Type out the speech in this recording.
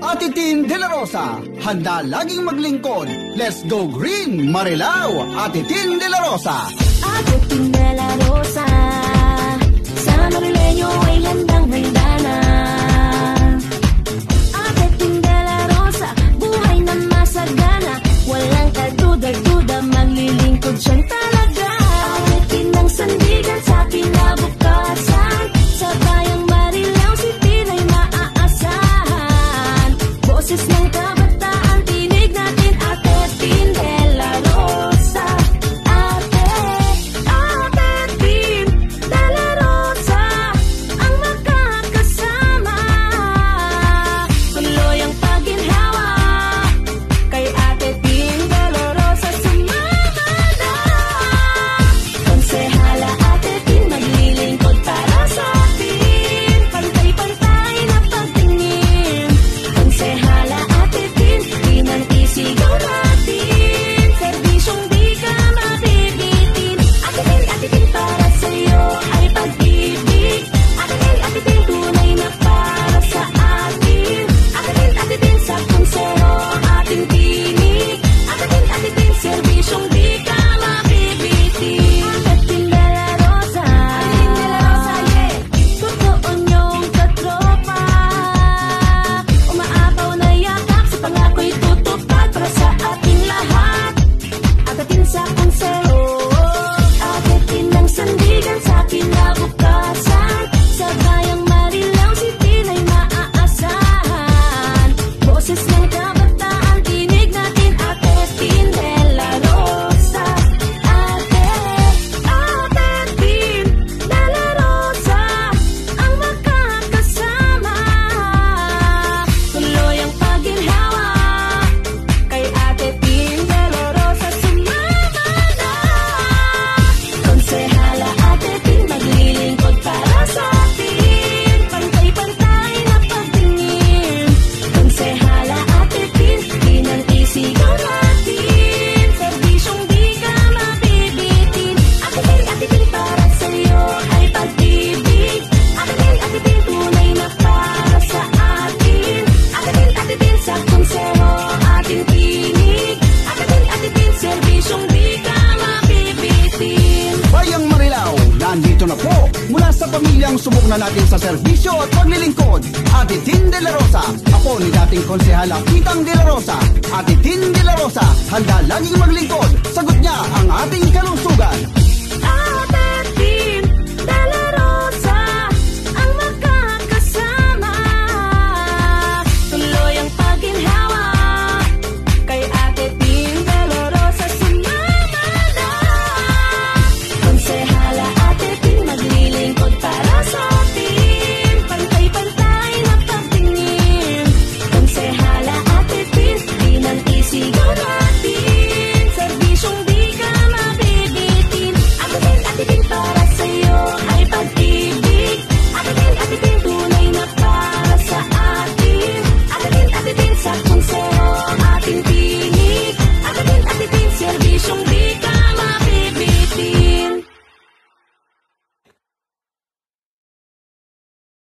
Ate Tin De La Rosa, handa laging maglingkod. Let's go green, Marilao, Ate Tin De La Rosa. Ate Tin De La Rosa, sa Marileño ay handang-handa na. Ate Tin De La Rosa, buhay na masagana. Walang kaduda-duda, maglilingkod siyang talaga. Ate Tin ng sandigan sa kinabukasan, sa bayang Marilao City ay maaasahan. Boses ng kabataan, tinig natin, Ate Tin De La Rosa. Ate Tin De La Rosa, ang makakasama. Tuloy ang pagginhawa, kay Ate Tin De La Rosa sumama na. Konsehala Ate Tin, maglilingkod para sa atin. Pantay-pantay na pagtingin. Konsehala Ate Tin, di man isigaw natin. Serbisyong di ka mabibitin. Ate Tin para sa'yo ay pag-ibig. Ate Tin tunay na para sa atin. Ate Tin sa konseho ating tinig. Ate Tin serbisyong di ka mabibitin. Ate Tin De La Rosa, yeah. Totoo niyong katropa. Umaapaw na yakap, sa pangako'y tutupad para sa ating lahat. Ate Tin sa konseho, Ate Tin ng sandigan sa kinabukasan, sa bayang Marilao City ay maaasahan. Boses ng kabataan, tinig natin, Ate Tin De La Rosa. Ate Tin De La Rosa, ang makakasama. Tuloy ang pagginhawa, kay Ate Tin De La Rosa sumama na. Konsehala Ate Tin, maglilingkod para sa atin. Pantay-pantay na pagtingin. Konsehala Ate Tin, di nang isigaw natin. Serbisyong di ka mabibitin. Ate Tin para sa'yo ay pag-ibig. Ate Tin tunay na para sa atin. Ate Tin sa konseho ating tinig. Ate Tin serbisyong di ka mabibitin. Bayang Marilao, nandito na po. Mula sa pamilyang subok na natin sa serbisyo at paglilingkod, Ate Tin De La Rosa, apo ni dating konsehala Kitang De La Rosa. Ate Tin De La Rosa, handa laging maglingkod. Sagot niya ang ating kalusugan.